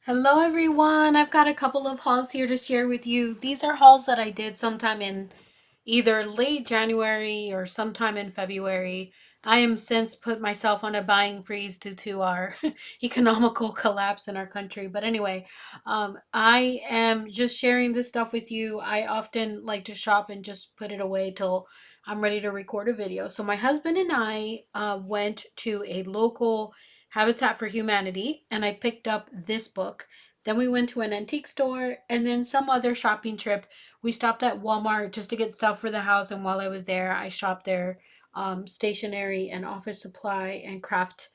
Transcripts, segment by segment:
Hello everyone, I've got a couple of hauls here to share with you. These are hauls that I did sometime in either late January or sometime in February. I am since put myself on a buying freeze due to our economical collapse in our country. But anyway, I am just sharing this stuff with you. I often like to shop and just put it away till I'm ready to record a video. So my husband and I went to a local Habitat for Humanity and I picked up this book. Then we went to an antique store and then some other shopping trip. We stopped at Walmart just to get stuff for the house, and while I was there, I shopped their stationery and office supply and craft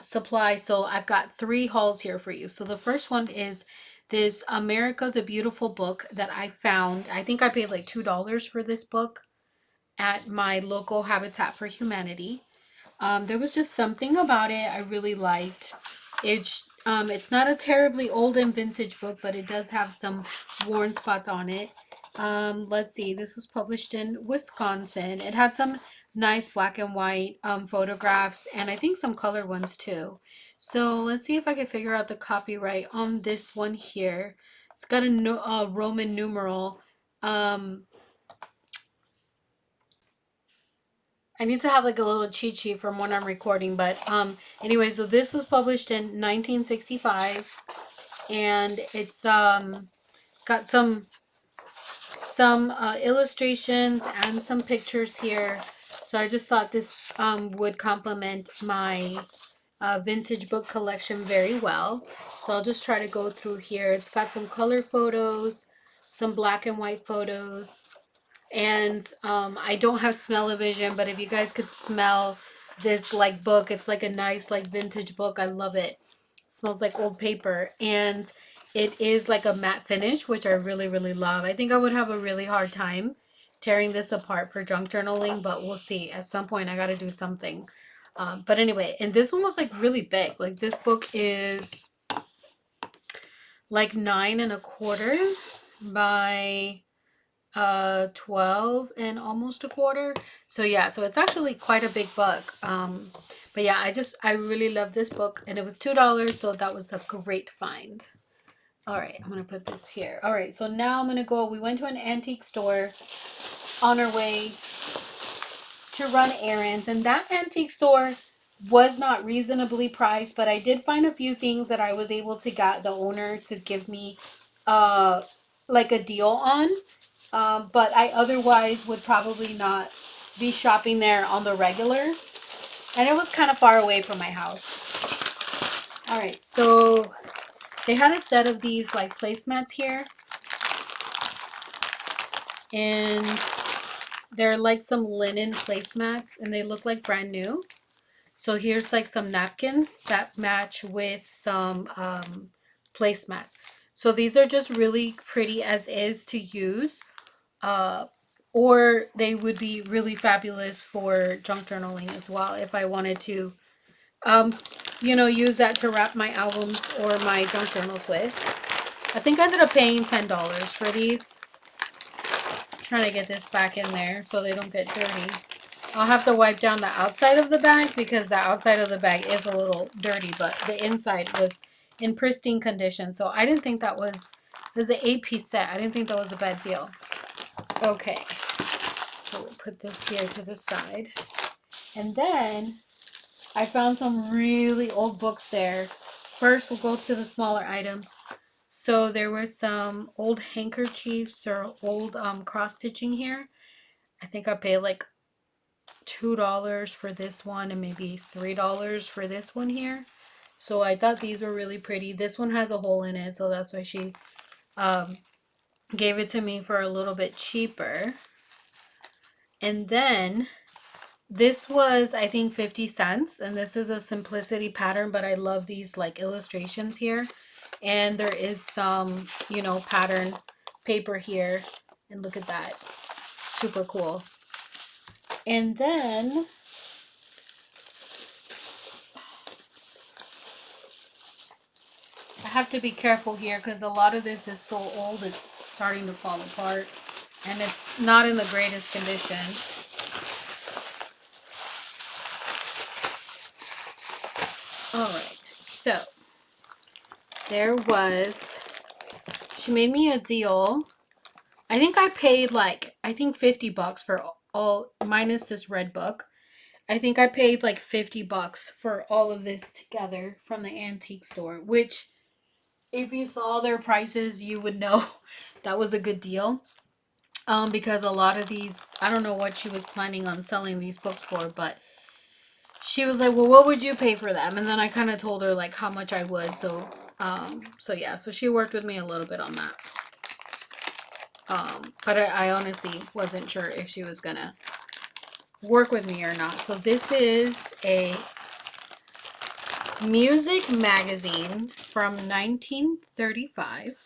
supply. So I've got three hauls here for you. So the first one is this America the Beautiful book that I found. I think I paid like $2 for this book at my local Habitat for Humanity. There was just something about it I really liked. It's not a terribly old and vintage book, but it does have some worn spots on it. Let's see. This was published in Wisconsin. It had some nice black and white photographs, and I think some color ones too. So let's see if I can figure out the copyright on this one here. It's got a Roman numeral. Um, I need to have like a little cheat sheet from when I'm recording, but anyway, so this was published in 1965 and it's got some illustrations and some pictures here. So I just thought this would complement my vintage book collection very well. So I'll just try to go through here. It's got some color photos, some black and white photos, and I don't have smell-o-vision, but if you guys could smell this like book, it's like a nice like vintage book. I love it. It smells like old paper, and it is like a matte finish, which I really love. I think I would have a really hard time tearing this apart for junk journaling, but we'll see. At some point I got to do something. But anyway, and this one was like really big. Like this book is like 9 1/4 by 12 and almost a quarter. So yeah, so it's actually quite a big book. But yeah, I really love this book, and it was $2, so that was a great find. All right, I'm gonna put this here. All right, so now I'm gonna go. We went to an antique store on our way to run errands, and that antique store was not reasonably priced, but I did find a few things that I was able to get the owner to give me uh like a deal on. But I otherwise would probably not be shopping there on the regular. And it was kind of far away from my house. All right, so they had a set of these like placemats here. And they're like some linen placemats, and they look like brand new. So here's like some napkins that match with some placemats. So these are just really pretty as is to use. Uh, or they would be really fabulous for junk journaling as well if I wanted to, um, use that to wrap my albums or my junk journals with. I think I ended up paying $10 for these. I'm trying to get this back in there so they don't get dirty. I'll have to wipe down the outside of the bag because the outside of the bag is a little dirty, but the inside was in pristine condition. So I didn't think that was, there's an 8-piece set. I didn't think that was a bad deal. Okay. So we'll put this here to the side. And then I found some really old books there. First, we'll go to the smaller items. So there were some old handkerchiefs or old cross stitching here. I think I paid like $2 for this one and maybe $3 for this one here. So I thought these were really pretty. This one has a hole in it, so that's why she gave it to me for a little bit cheaper. And then this was, I think, 50 cents, and this is a simplicity pattern, but I love these like illustrations here. And there is some, pattern paper here, and look at that. Super cool. And then I have to be careful here because a lot of this is so old it's starting to fall apart, and it's not in the greatest condition. All right, so there was, she made me a deal. I think I paid like, I think $50 for all, minus this red book. I think I paid like $50 for all of this together from the antique store, which if you saw their prices, you would know that was a good deal. Because a lot of these, I don't know what she was planning on selling these books for, but she was like, "Well, what would you pay for them?" And then I kind of told her like how much I would. So yeah, so she worked with me a little bit on that. But I honestly wasn't sure if she was gonna work with me or not. So this is a music magazine from 1935.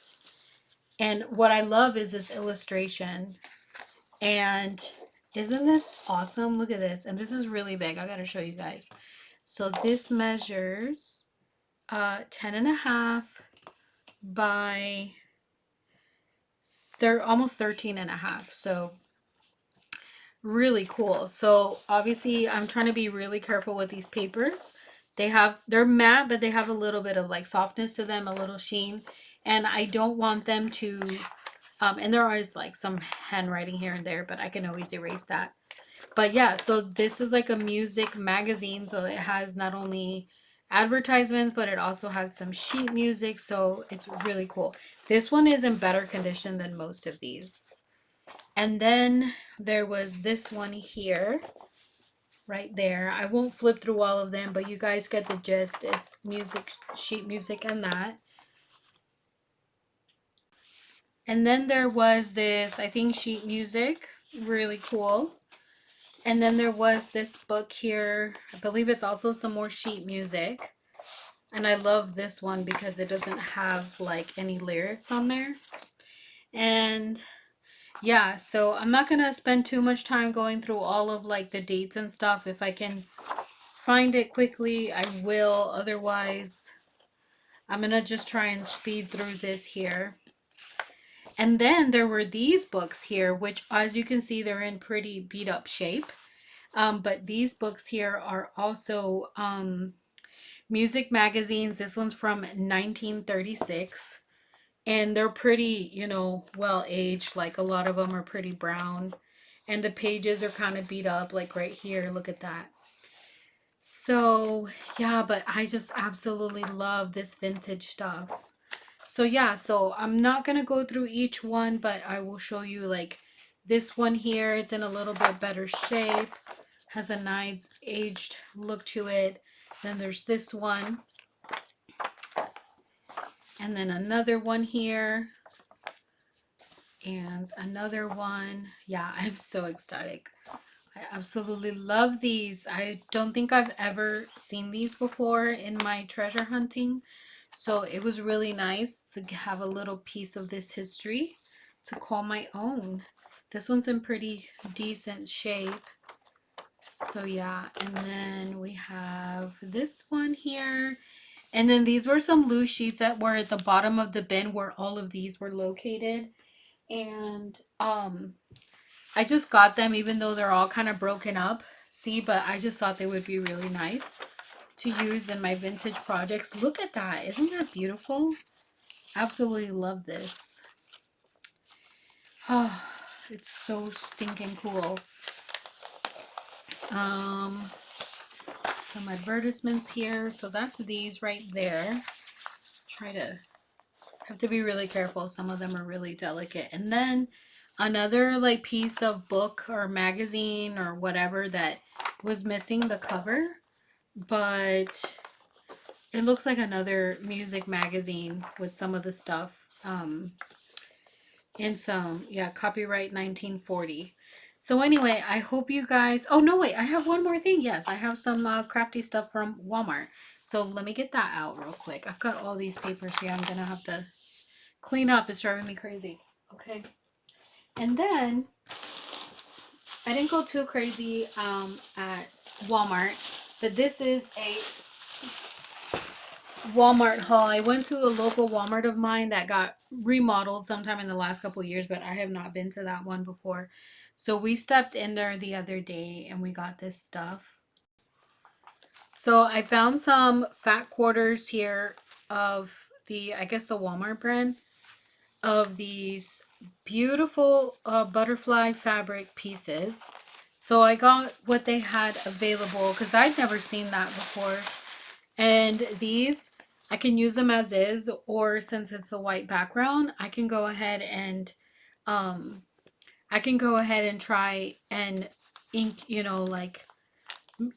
And what I love is this illustration. And isn't this awesome? Look at this. And this is really big. I gotta show you guys. So this measures 10 and a half by almost 13 and a half. So really cool. So obviously I'm trying to be really careful with these papers. They're matte, but they have a little bit of like softness to them, a little sheen. And I don't want them to, and there is like some handwriting here and there, but I can always erase that. But yeah, so this is like a music magazine. So it has not only advertisements, but it also has some sheet music. So it's really cool. This one is in better condition than most of these. And then there was this one here, right there. I won't flip through all of them, but you guys get the gist. It's music, sheet music, and that. And then there was this, I think, sheet music, really cool. And then there was this book here. I believe it's also some more sheet music. And I love this one because it doesn't have like any lyrics on there. And yeah, so I'm not going to spend too much time going through all of like the dates and stuff. If I can find it quickly, I will. Otherwise, I'm going to just try and speed through this here. And then there were these books here, which as you can see, they're in pretty beat up shape. But these books here are also music magazines. This one's from 1936. And they're pretty, well aged. Like a lot of them are pretty brown. And the pages are kind of beat up, like right here. Look at that. So, yeah, but I just absolutely love this vintage stuff. So, yeah, so I'm not going to go through each one, but I will show you like this one here. It's in a little bit better shape. Has a nice aged look to it. Then there's this one. And then another one here. And another one. Yeah, I'm so ecstatic. I absolutely love these. I don't think I've ever seen these before in my treasure hunting. So it was really nice to have a little piece of this history to call my own. This one's in pretty decent shape. So yeah, and then we have this one here. And then these were some loose sheets that were at the bottom of the bin where all of these were located. And I just got them even though they're all kind of broken up. See, but I just thought they would be really nice to use in my vintage projects. Look at that. Isn't that beautiful? Absolutely love this. Oh, it's so stinking cool. Some advertisements here. So that's these right there. Try to have to be really careful. Some of them are really delicate. And then another like piece of book or magazine or whatever that was missing the cover, but it looks like another music magazine with some of the stuff in some, yeah, copyright 1940. So anyway, I hope you guys, oh no, wait, I have one more thing. Yes, I have some crafty stuff from Walmart. So let me get that out real quick. I've got all these papers here. I'm gonna have to clean up. It's driving me crazy. Okay. And then I didn't go too crazy at Walmart, but this is a Walmart haul. I went to a local Walmart of mine that got remodeled sometime in the last couple of years, but I have not been to that one before. So we stepped in there the other day and we got this stuff. So I found some fat quarters here of the, I guess the Walmart brand, of these beautiful butterfly fabric pieces. So I got what they had available because I'd never seen that before. And these, I can use them as is, or since it's a white background, I can go ahead and um try and ink, like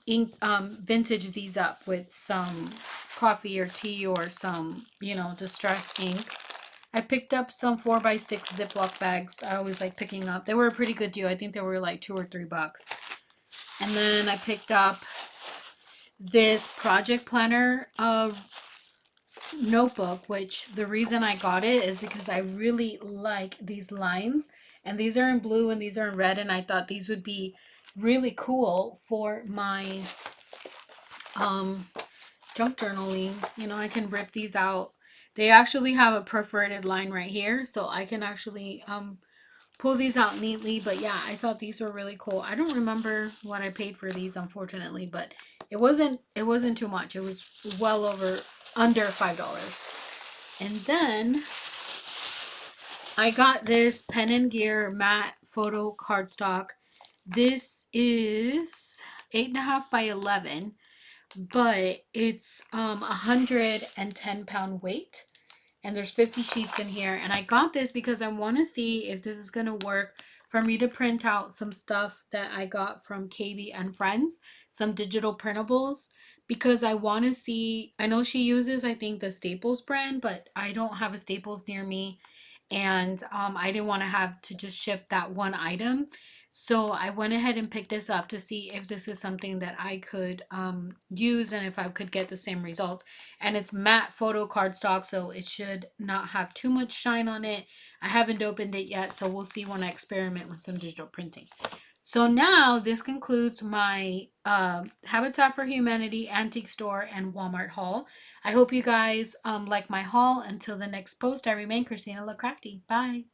ink vintage these up with some coffee or tea or some, distress ink. I picked up some 4x6 Ziploc bags. I always like picking up. They were a pretty good deal. I think they were like $2 or $3. And then I picked up this project planner notebook, which the reason I got it is because I really like these lines. And these are in blue and these are in red. And I thought these would be really cool for my junk journaling. I can rip these out. They actually have a perforated line right here, so I can actually pull these out neatly. But yeah, I thought these were really cool. I don't remember what I paid for these, unfortunately, but it wasn't too much. It was well over under $5. And then I got this Pen and Gear matte photo cardstock. This is 8.5 by 11, but it's 110-pound weight, and there's 50 sheets in here. And I got this because I want to see if this is going to work for me to print out some stuff that I got from KB and Friends, some digital printables, because I want to see. I know she uses, I think, the Staples brand, but I don't have a Staples near me, and I didn't want to have to just ship that one item. So I went ahead and picked this up to see if this is something that I could use and if I could get the same result. And it's matte photo cardstock, so it should not have too much shine on it. I haven't opened it yet, so we'll see when I experiment with some digital printing. So now this concludes my Habitat for Humanity antique store and Walmart haul. I hope you guys like my haul. Until the next post, I remain Christina La Crafty. Bye.